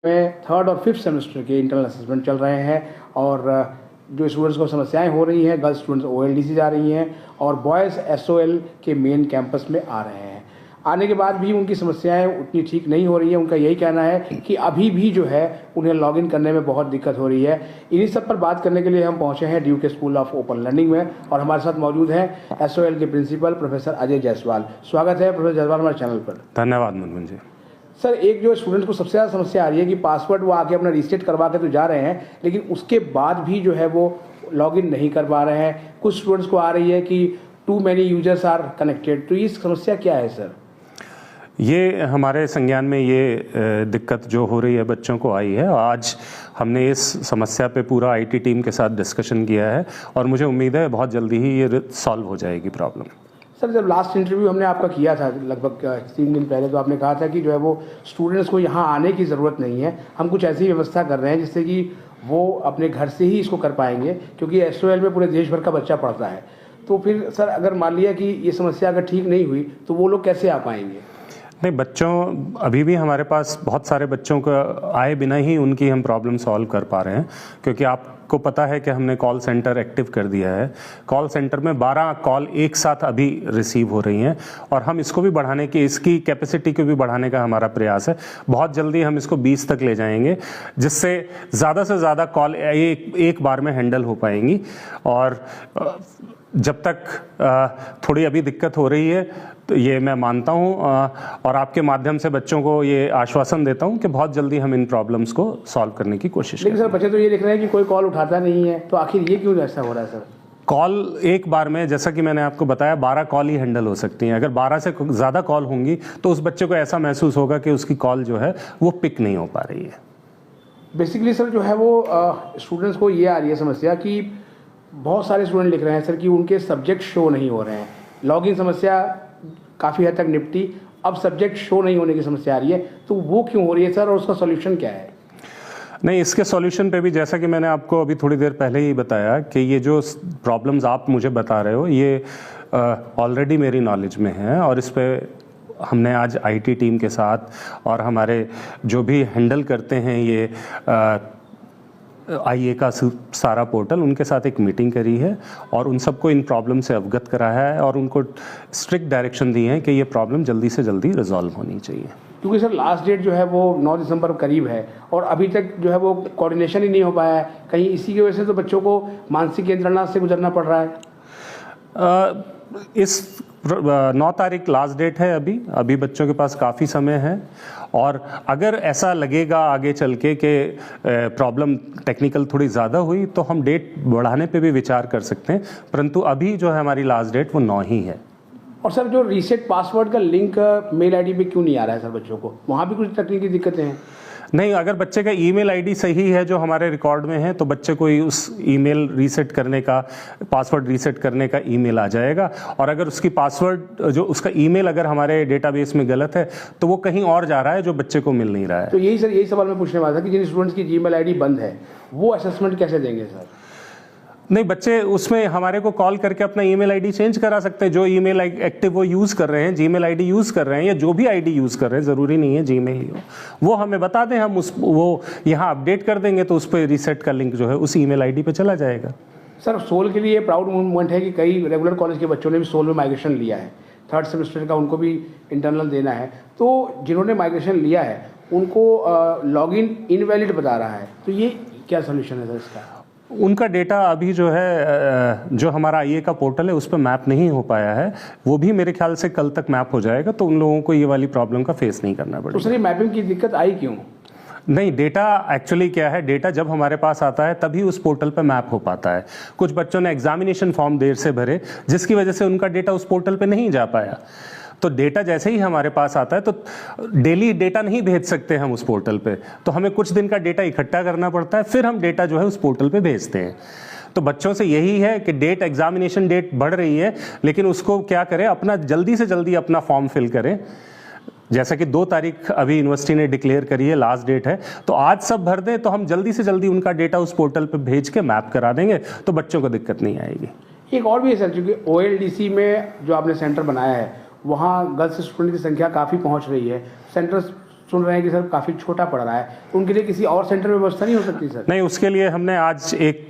में थर्ड और fifth semester के इंटरनल असेसमेंट चल रहे हैं और जो स्टूडेंट्स को समस्याएं हो रही हैं, गर्ल्स स्टूडेंट्स OLDC जा रही हैं और बॉयज़ SOL के मेन कैंपस में आ रहे हैं। आने के बाद भी उनकी समस्याएं उतनी ठीक नहीं हो रही है। उनका यही कहना है कि अभी भी जो है उन्हें लॉगिन करने में बहुत दिक्कत हो रही है। इन्हीं सब पर बात करने के लिए हम पहुंचे हैं Duke school of open learning में और हमारे साथ मौजूद हैं SOL के प्रिंसिपल प्रोफेसर अजय जायसवाल। स्वागत है प्रोफेसर जायसवाल हमारे चैनल पर। धन्यवाद मनमोहन जी। सर, एक जो स्टूडेंट को सबसे ज़्यादा समस्या आ रही है कि पासवर्ड वो आके अपना रीसेट करवा के तो जा रहे हैं, लेकिन उसके बाद भी जो है वो लॉगिन नहीं कर पा रहे हैं। कुछ स्टूडेंट्स को आ रही है कि too many users are connected. तो ये समस्या क्या है सर? ये हमारे संज्ञान में ये दिक्कत जो हो रही है बच्चों को आई है। आज हमने इस समस्या पे पूरा IT टीम के साथ डिस्कशन किया है और मुझे उम्मीद है बहुत जल्दी ही ये सॉल्व हो जाएगी प्रॉब्लम। सर, जब लास्ट इंटरव्यू हमने आपका किया था लगभग 3 दिन पहले, तो आपने कहा था कि जो है वो स्टूडेंट्स को यहाँ आने की ज़रूरत नहीं है, हम कुछ ऐसी व्यवस्था कर रहे हैं जिससे कि वो अपने घर से ही इसको कर पाएंगे, क्योंकि SOL में पूरे देश भर का बच्चा पढ़ता है। तो फिर सर, अगर मान लिया कि ये समस्या अगर ठीक नहीं हुई तो वो लोग कैसे आ पाएंगे? नहीं, बच्चों अभी भी हमारे पास बहुत सारे बच्चों को आए बिना ही उनकी हम प्रॉब्लम सॉल्व कर पा रहे हैं, क्योंकि आपको पता है कि हमने कॉल सेंटर एक्टिव कर दिया है। कॉल सेंटर में 12 कॉल एक साथ अभी रिसीव हो रही हैं और हम इसको भी बढ़ाने की, इसकी कैपेसिटी को भी बढ़ाने का हमारा प्रयास है। बहुत जल्दी हम इसको 20 तक ले जाएंगे, जिससे ज़्यादा से ज़्यादा कॉल एक बार में हैंडल हो पाएंगी। और जब तक थोड़ी अभी दिक्कत हो रही है तो ये मैं मानता हूँ और आपके माध्यम से बच्चों को ये आश्वासन देता हूँ कि बहुत जल्दी हम इन प्रॉब्लम्स को सॉल्व करने की कोशिश करेंगे। लेकिन सर, बच्चे तो ये लिख रहे हैं कि कोई कॉल उठाता नहीं है, तो आखिर ये क्यों ऐसा हो रहा है सर? कॉल एक बार में, जैसा कि मैंने आपको बताया, 12 कॉल ही हैंडल हो सकती हैं। अगर 12 से ज़्यादा कॉल होंगी तो उस बच्चे को ऐसा महसूस होगा कि उसकी कॉल जो है वो पिक नहीं हो पा रही है। बेसिकली सर जो है वो स्टूडेंट्स को ये आ रही है समस्या कि बहुत सारे स्टूडेंट लिख रहे हैं सर कि उनके सब्जेक्ट शो नहीं हो रहे हैं। लॉगिन समस्या काफ़ी हद तक निपटी, अब सब्जेक्ट शो नहीं होने की समस्या आ रही है, तो वो क्यों हो रही है सर और उसका सॉल्यूशन क्या है? नहीं, इसके सॉल्यूशन पे भी जैसा कि मैंने आपको अभी थोड़ी देर पहले ही बताया कि ये जो प्रॉब्लम्स आप मुझे बता रहे हो ये ऑलरेडी मेरी नॉलेज में है और इस पे हमने आज IT टीम के साथ और हमारे जो भी हैंडल करते हैं ये IA का सारा पोर्टल, उनके साथ एक मीटिंग करी है और उन सबको इन प्रॉब्लम से अवगत कराया है और उनको स्ट्रिक्ट डायरेक्शन दिए हैं कि ये प्रॉब्लम जल्दी से जल्दी रिजॉल्व होनी चाहिए। क्योंकि सर लास्ट डेट जो है वो 9 दिसंबर करीब है और अभी तक जो है वो कोऑर्डिनेशन ही नहीं हो पाया है। कहीं इसी की वजह से तो बच्चों को मानसिक यंत्रणा से गुजरना पड़ रहा है। इस 9 तारीख लास्ट डेट है। अभी बच्चों के पास काफ़ी समय है और अगर ऐसा लगेगा आगे चल के कि प्रॉब्लम टेक्निकल थोड़ी ज़्यादा हुई तो हम डेट बढ़ाने पे भी विचार कर सकते हैं, परंतु अभी जो है हमारी लास्ट डेट वो 9 ही है। और सर जो रीसेट पासवर्ड का लिंक मेल ID पे क्यों नहीं आ रहा है सर बच्चों को? वहाँ भी कुछ तकनीकी दिक्कतें हैं? नहीं, अगर बच्चे का ईमेल ID सही है जो हमारे रिकॉर्ड में है तो बच्चे को ही उस ईमेल रीसेट करने का, पासवर्ड रीसेट करने का ईमेल आ जाएगा। और अगर उसकी पासवर्ड जो उसका ईमेल अगर हमारे डेटाबेस में गलत है तो वो कहीं और जा रहा है जो बच्चे को मिल नहीं रहा है। तो यही सवाल मैं पूछने वाला था कि जिन स्टूडेंट्स की Gmail ID बंद है वो असेसमेंट कैसे देंगे सर? नहीं, बच्चे उसमें हमारे को कॉल करके अपना ईमेल ID चेंज करा सकते हैं। जो ईमेल एक्टिव वो यूज़ कर रहे हैं, Gmail ID यूज़ कर रहे हैं या जो भी ID यूज़ कर रहे हैं, ज़रूरी नहीं है Gmail ही हो, वो हमें बता दें, हम वो यहाँ अपडेट कर देंगे तो उस पर रीसेट का लिंक जो है उस ईमेल ID पे चला जाएगा। सर, सोल के लिए प्राउड मोमेंट है कि कई रेगुलर कॉलेज के बच्चों ने भी सोल में माइग्रेशन लिया है। 3rd सेमेस्टर का उनको भी इंटरनल देना है, तो जिन्होंने माइग्रेशन लिया है उनको लॉगिन इनवैलिड बता रहा है, तो ये क्या सोल्यूशन है सर इसका? उनका डेटा अभी जो है, जो हमारा IA का पोर्टल है उस पर मैप नहीं हो पाया है, वो भी मेरे ख्याल से कल तक मैप हो जाएगा, तो उन लोगों को ये वाली प्रॉब्लम का फेस नहीं करना पड़ेगा। तो सर ये मैपिंग की दिक्कत आई क्यों? नहीं, डेटा एक्चुअली क्या है, डेटा जब हमारे पास आता है तभी उस पोर्टल पे मैप हो पाता है। कुछ बच्चों ने एग्जामिनेशन फॉर्म देर से भरे जिसकी वजह से उनका डेटा उस पोर्टल पे नहीं जा पाया। तो डेटा जैसे ही हमारे पास आता है तो डेली डेटा नहीं भेज सकते हम उस पोर्टल पे, तो हमें कुछ दिन का डेटा इकट्ठा करना पड़ता है, फिर हम डेटा जो है उस पोर्टल पे भेजते हैं। तो बच्चों से यही है कि एग्जामिनेशन डेट बढ़ रही है, लेकिन उसको क्या करें, अपना जल्दी से जल्दी अपना फॉर्म फिल करें। जैसा कि 2 तारीख अभी यूनिवर्सिटी ने डिक्लेयर करी है, लास्ट डेट है, तो आज सब भर दें तो हम जल्दी से जल्दी उनका डेटा उस पोर्टल पे भेज के मैप करा देंगे, तो बच्चों को दिक्कत नहीं आएगी। एक और भी है सर, क्योंकि OLDC में जो आपने सेंटर बनाया है वहाँ गर्ल्स स्टूडेंट की संख्या काफ़ी पहुँच रही है। सेंटर सुन रहे हैं कि सर काफ़ी छोटा पड़ रहा है, तो उनके लिए किसी और सेंटर में व्यवस्था नहीं हो सकती सर? नहीं, उसके लिए हमने आज एक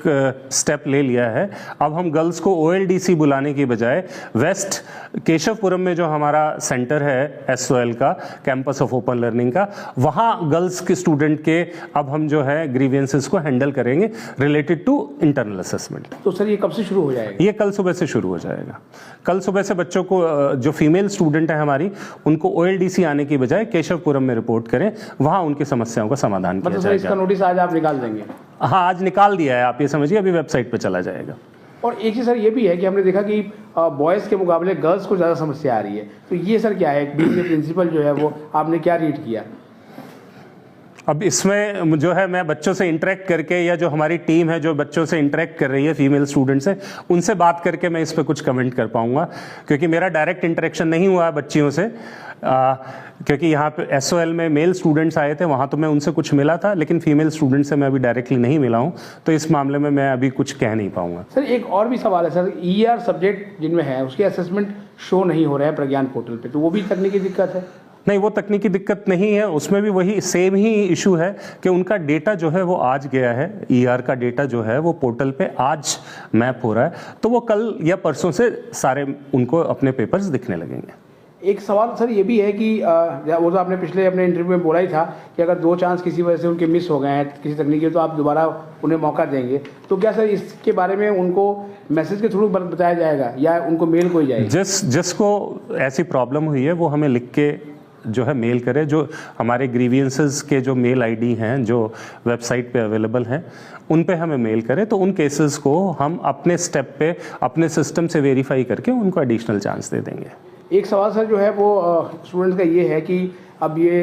स्टेप ले लिया है। अब हम गर्ल्स को OLDC बुलाने की बजाय वेस्ट केशवपुरम में जो हमारा सेंटर है SOL का, कैंपस ऑफ ओपन लर्निंग का, वहाँ गर्ल्स के स्टूडेंट के अब हम जो है ग्रीवियंसेस को हैंडल करेंगे रिलेटेड टू इंटरनल असेसमेंट। तो सर ये कब से शुरू हो जाएगा? ये कल सुबह से शुरू हो जाएगा। कल सुबह से बच्चों को, जो फीमेल स्टूडेंट है हमारी, उनको OLDC आने की बजाय केशवपुरम में रिपोर्ट करें, वहाँ उनकी समस्याओं का समाधान किया जाएगा। इसका नोटिस आज आप निकाल देंगे? हाँ, आज निकाल दिया है, आप ये समझिए, अभी वेबसाइट पे चला जाएगा। और एक चीज़ सर ये भी है कि हमने देखा कि बॉयज़ के मुकाबले गर्ल्स को ज़्यादा समस्या आ रही है, तो ये सर क्या है? बीइंग प्रिंसिपल जो है वो आपने क्या रीड किया? अब इसमें जो है मैं बच्चों से इंटरेक्ट करके, या जो हमारी टीम है जो बच्चों से इंटरेक्ट कर रही है, फीमेल स्टूडेंट से, उनसे बात करके मैं इस पर कुछ कमेंट कर पाऊंगा, क्योंकि मेरा डायरेक्ट इंटरेक्शन नहीं हुआ है बच्चियों से। क्योंकि यहाँ पे SOL में मेल स्टूडेंट्स आए थे, वहाँ तो मैं उनसे कुछ मिला था, लेकिन फीमेल स्टूडेंट से मैं अभी डायरेक्टली नहीं मिला हूँ, तो इस मामले में मैं अभी कुछ कह नहीं पाऊंगा। सर एक और भी सवाल है सर, ER सब्जेक्ट जिनमें है उसके असेसमेंट शो नहीं हो रहे हैं प्रज्ञान पोर्टल पे, तो वो भी तकनीकी दिक्कत है? नहीं, वो तकनीकी दिक्कत नहीं है, उसमें भी वही सेम ही इशू है कि उनका डेटा जो है वो आज गया है, ER का डेटा जो है वो पोर्टल पे आज मैप हो रहा है, तो वो कल या परसों से सारे उनको अपने पेपर्स दिखने लगेंगे। एक सवाल सर ये भी है कि वो तो आपने पिछले अपने इंटरव्यू में बोला ही था कि अगर 2 चांस किसी वजह से उनके मिस हो गए हैं किसी तकनीकी, तो आप दोबारा उन्हें मौका देंगे, तो क्या सर इसके बारे में उनको मैसेज के थ्रू बताया जाएगा या उनको मेल को ही जाएगा? जिसको ऐसी प्रॉब्लम हुई है वो हमें लिख के जो है मेल करे, जो हमारे ग्रीवियंसेस के जो मेल ID हैं जो वेबसाइट पे अवेलेबल हैं, उन पे हमें मेल करे, तो उन केसेस को हम अपने स्टेप पे अपने सिस्टम से वेरीफाई करके उनको एडिशनल चांस दे देंगे। एक सवाल सर जो है वो स्टूडेंट्स का ये है कि अब ये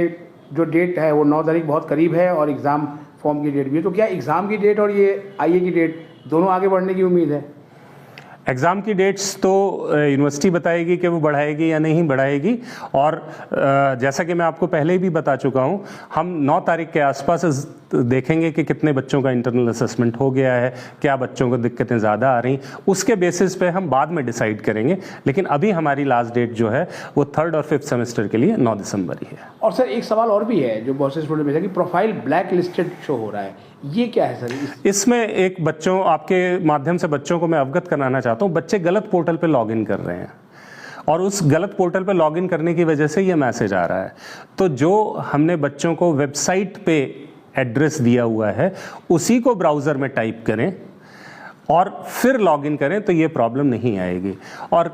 जो डेट है वो 9 तारीख बहुत करीब है और एग्ज़ाम फॉर्म की डेट भी है, तो क्या एग्ज़ाम की डेट और ये IA की डेट दोनों आगे बढ़ने की उम्मीद है? एग्ज़ाम की डेट्स तो यूनिवर्सिटी बताएगी कि वो बढ़ाएगी या नहीं बढ़ाएगी, और जैसा कि मैं आपको पहले ही भी बता चुका हूँ, हम 9 तारीख के आसपास देखेंगे कि कितने बच्चों का इंटरनल असेसमेंट हो गया है, क्या बच्चों को दिक्कतें ज़्यादा आ रही, उसके बेसिस पे हम बाद में डिसाइड करेंगे। लेकिन अभी हमारी लास्ट डेट जो है वो 3rd और 5th सेमेस्टर के लिए 9 दिसंबर ही है। और सर एक सवाल और भी है जो बहुत से स्टूडेंट भेजा कि प्रोफाइल ब्लैक लिस्टेड शो हो रहा है, ये क्या है सर? इसमें एक बच्चों, आपके माध्यम से बच्चों को मैं अवगत कराना चाहता हूँ, बच्चे गलत पोर्टल पे लॉगिन कर रहे हैं और उस गलत पोर्टल पे लॉगिन करने की वजह से ये मैसेज आ रहा है। तो जो हमने बच्चों को वेबसाइट पे एड्रेस दिया हुआ है उसी को ब्राउज़र में टाइप करें और फिर लॉगिन करें, तो ये प्रॉब्लम नहीं आएगी। और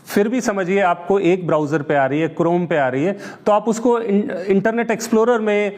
फिर भी समझिए आपको एक ब्राउज़र पे आ रही है, क्रोम पे आ रही है, तो आप उसको इंटरनेट एक्सप्लोरर में